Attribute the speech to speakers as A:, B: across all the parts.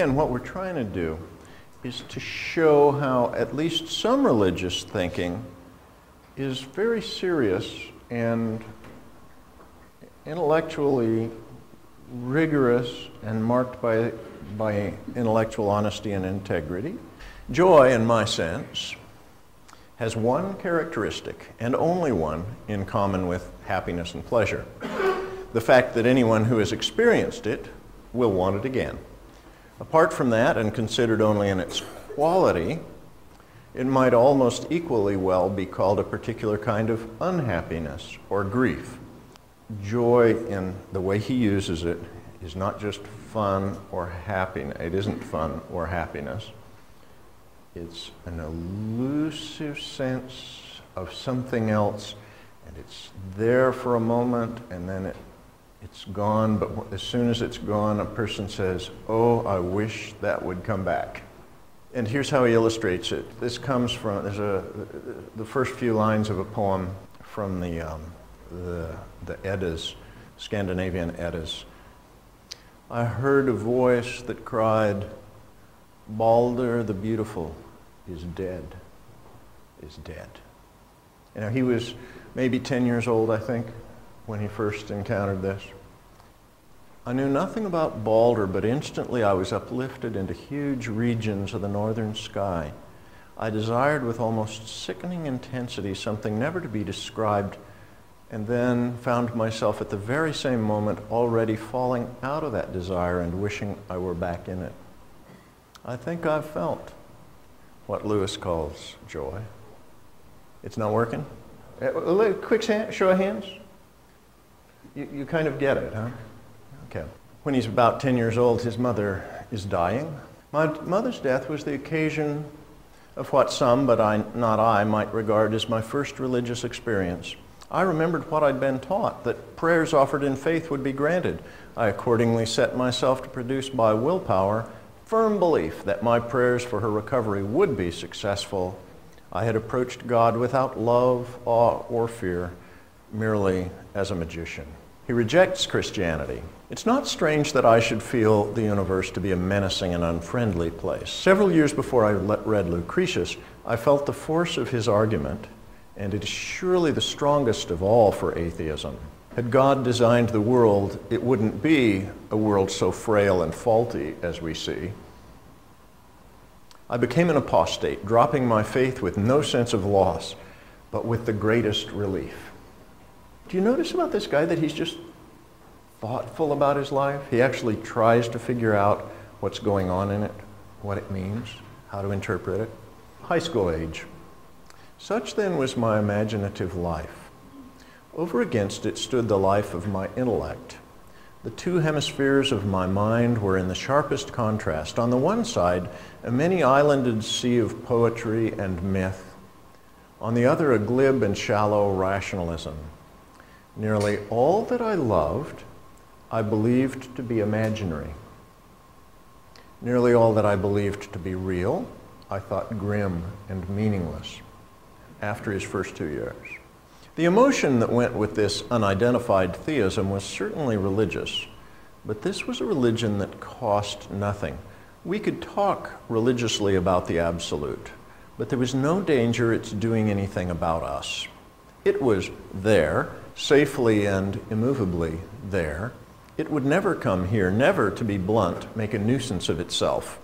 A: And what we're trying to do is to show how at least some religious thinking is very serious and intellectually rigorous and marked by intellectual honesty and integrity. Joy, in my sense, has one characteristic, and only one, in common with happiness and pleasure. The fact that anyone who has experienced it will want it again. Apart from that, and considered only in its quality, it might almost equally well be called a particular kind of unhappiness or grief. Joy, in the way he uses it, is not just fun or happiness. It isn't fun or happiness. It's an elusive sense of something else, and it's there for a moment, and then it's gone, but as soon as it's gone, a person says, "Oh, I wish that would come back." And here's how he illustrates it. This comes from, the first few lines of a poem from the Eddas, Scandinavian Eddas. I heard a voice that cried, "Balder the beautiful is dead, is dead." You know, he was maybe 10 years old, I think, when he first encountered this. I knew nothing about Balder, but instantly I was uplifted into huge regions of the northern sky. I desired with almost sickening intensity something never to be described, and then found myself at the very same moment already falling out of that desire and wishing I were back in it. I think I've felt what Lewis calls joy. It's not working? Quick show of hands. You kind of get it, huh? Okay. When he's about 10 years old, his mother is dying. My mother's death was the occasion of what some, but not I, might regard as my first religious experience. I remembered what I'd been taught, that prayers offered in faith would be granted. I accordingly set myself to produce by willpower firm belief that my prayers for her recovery would be successful. I had approached God without love, awe, or fear, merely as a magician. He rejects Christianity. It's not strange that I should feel the universe to be a menacing and unfriendly place. Several years before I read Lucretius, I felt the force of his argument, and it is surely the strongest of all for atheism. Had God designed the world, it wouldn't be a world so frail and faulty as we see. I became an apostate, dropping my faith with no sense of loss, but with the greatest relief. Do you notice about this guy that he's just thoughtful about his life? He actually tries to figure out what's going on in it, what it means, how to interpret it. High school age. Such then was my imaginative life. Over against it stood the life of my intellect. The two hemispheres of my mind were in the sharpest contrast. On the one side, a many-islanded sea of poetry and myth. On the other, a glib and shallow rationalism. Nearly all that I loved, I believed to be imaginary. Nearly all that I believed to be real, I thought grim and meaningless after his first 2 years. The emotion that went with this unidentified theism was certainly religious, but this was a religion that cost nothing. We could talk religiously about the absolute, but there was no danger it's doing anything about us. It was there, safely and immovably there. It would never come here, never, to be blunt, make a nuisance of itself.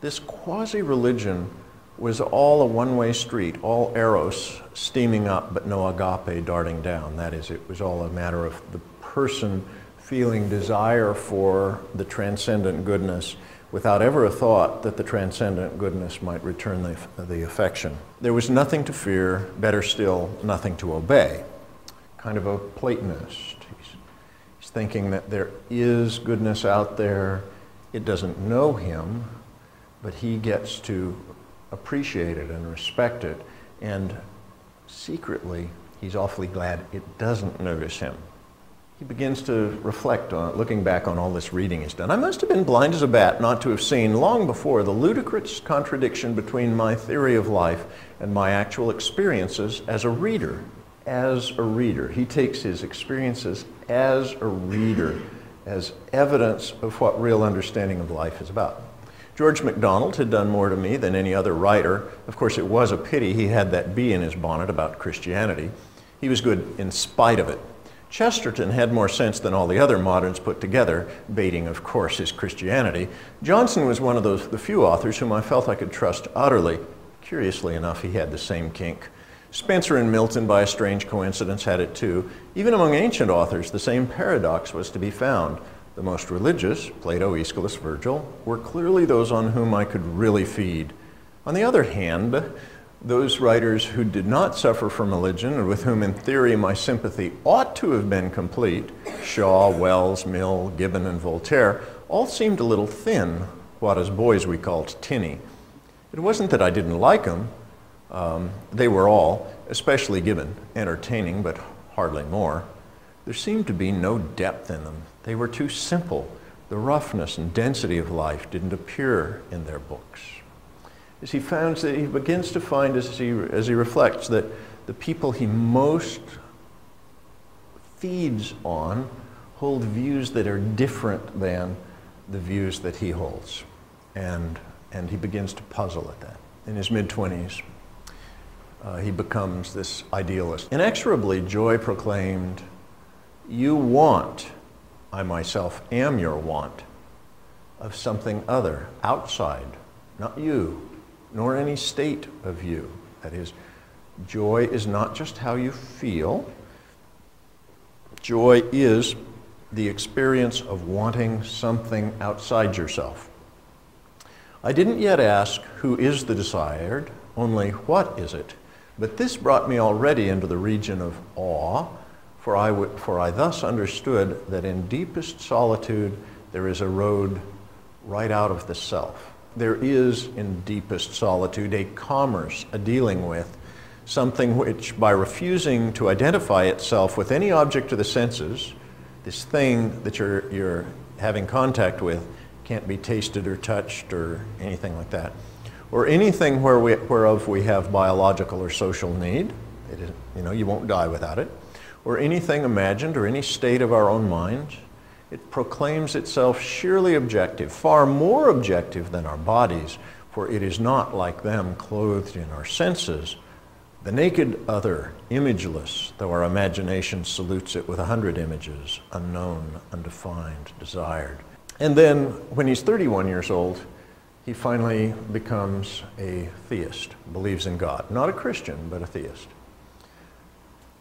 A: This quasi-religion was all a one-way street, all eros steaming up, but no agape darting down. That is, it was all a matter of the person feeling desire for the transcendent goodness without ever a thought that the transcendent goodness might return the affection. There was nothing to fear, better still, nothing to obey. Kind of a Platonist. He's thinking that there is goodness out there. It doesn't know him, but he gets to appreciate it and respect it, and secretly he's awfully glad it doesn't notice him. He begins to reflect on, looking back on all this reading he's done. I must have been blind as a bat not to have seen long before the ludicrous contradiction between my theory of life and my actual experiences as a reader. As a reader. He takes his experiences as a reader as evidence of what real understanding of life is about. George MacDonald had done more to me than any other writer. Of course, it was a pity he had that bee in his bonnet about Christianity. He was good in spite of it. Chesterton had more sense than all the other moderns put together, baiting, of course, his Christianity. Johnson was one of the few authors whom I felt I could trust utterly. Curiously enough, he had the same kink. Spencer and Milton, by a strange coincidence, had it too. Even among ancient authors, the same paradox was to be found. The most religious, Plato, Aeschylus, Virgil, were clearly those on whom I could really feed. On the other hand, those writers who did not suffer from religion and with whom in theory my sympathy ought to have been complete, Shaw, Wells, Mill, Gibbon, and Voltaire, all seemed a little thin, what as boys we called tinny. It wasn't that I didn't like them. They were all, especially Gibbon, entertaining, but hardly more. There seemed to be no depth in them. They were too simple. The roughness and density of life didn't appear in their books. As he begins to find, as he reflects, that the people he most feeds on hold views that are different than the views that he holds. And he begins to puzzle at that. In his mid-20s, he becomes this idealist. Inexorably, Joy proclaimed, "You want, I myself am your want, of something other, outside, not you, nor any state of you." That is, joy is not just how you feel. Joy is the experience of wanting something outside yourself. I didn't yet ask, who is the desired, only what is it? But this brought me already into the region of awe, for I thus understood that in deepest solitude there is a road right out of the self. There is in deepest solitude a commerce, a dealing with, something which, by refusing to identify itself with any object of the senses, this thing that you're having contact with can't be tasted or touched or anything like that, or anything whereof we have biological or social need. It is, you won't die without it. Or anything imagined or any state of our own minds. It proclaims itself sheerly objective, far more objective than our bodies, for it is not like them clothed in our senses. The naked other, imageless, though our imagination salutes it with 100 images, unknown, undefined, desired. And then, when he's 31 years old, he finally becomes a theist, believes in God. Not a Christian, but a theist.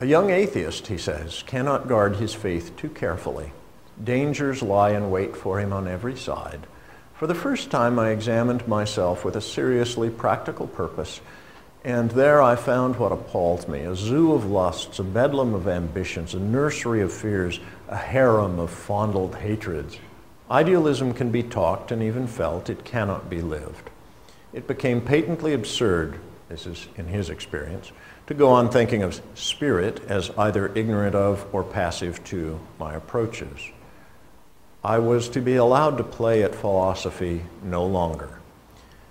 A: A young atheist, he says, cannot guard his faith too carefully. Dangers lie in wait for him on every side. For the first time, I examined myself with a seriously practical purpose, and there I found what appalled me: a zoo of lusts, a bedlam of ambitions, a nursery of fears, a harem of fondled hatreds. Idealism can be talked and even felt. It cannot be lived. It became patently absurd, this is in his experience, to go on thinking of spirit as either ignorant of or passive to my approaches. I was to be allowed to play at philosophy no longer.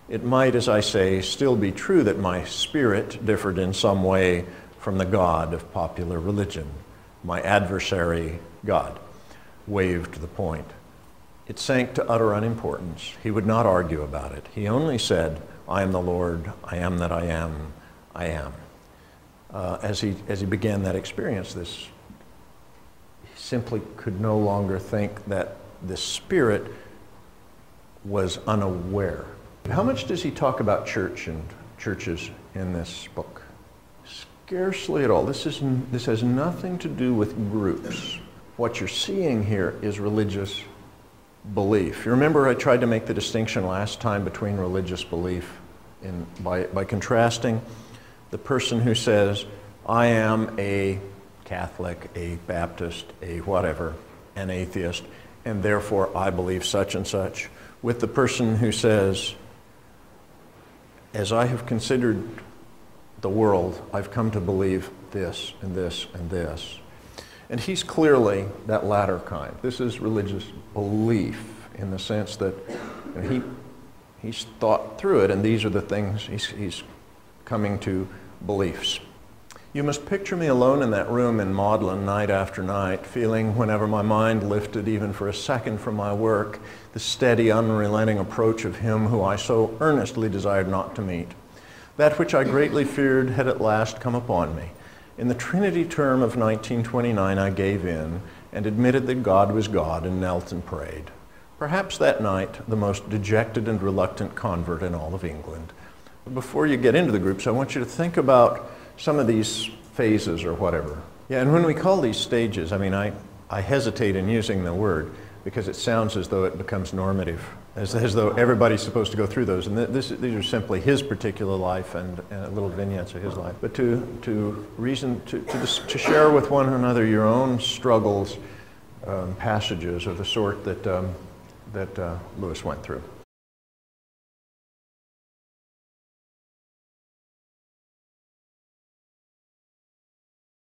A: It might, as I say, still be true that my spirit differed in some way from the God of popular religion. My adversary, God, waived the point. It sank to utter unimportance. He would not argue about it. He only said, "I am the Lord, I am that I am, I am." As he began that experience, he simply could no longer think that the Spirit was unaware. How much does he talk about church and churches in this book? Scarcely at all. This has nothing to do with groups. What you're seeing here is religious belief. You remember I tried to make the distinction last time between religious belief by contrasting the person who says, "I am a Catholic, a Baptist, a whatever, an atheist, and therefore I believe such and such," with the person who says, "As I have considered the world, I've come to believe this and this and this." And he's clearly that latter kind. This is religious belief in the sense that he's thought through it, and these are the things he's coming to beliefs. You must picture me alone in that room in Magdalen night after night, feeling whenever my mind lifted even for a second from my work, the steady, unrelenting approach of him who I so earnestly desired not to meet. That which I greatly feared had at last come upon me. In the Trinity term of 1929, I gave in and admitted that God was God and knelt and prayed. Perhaps that night, the most dejected and reluctant convert in all of England. But before you get into the groups, I want you to think about some of these phases or whatever. Yeah, and when we call these stages, I mean, I hesitate in using the word because it sounds as though it becomes normative, as though everybody's supposed to go through those. And these are simply his particular life and little vignettes of his life. But to share with one another your own struggles, passages of the sort that Lewis went through.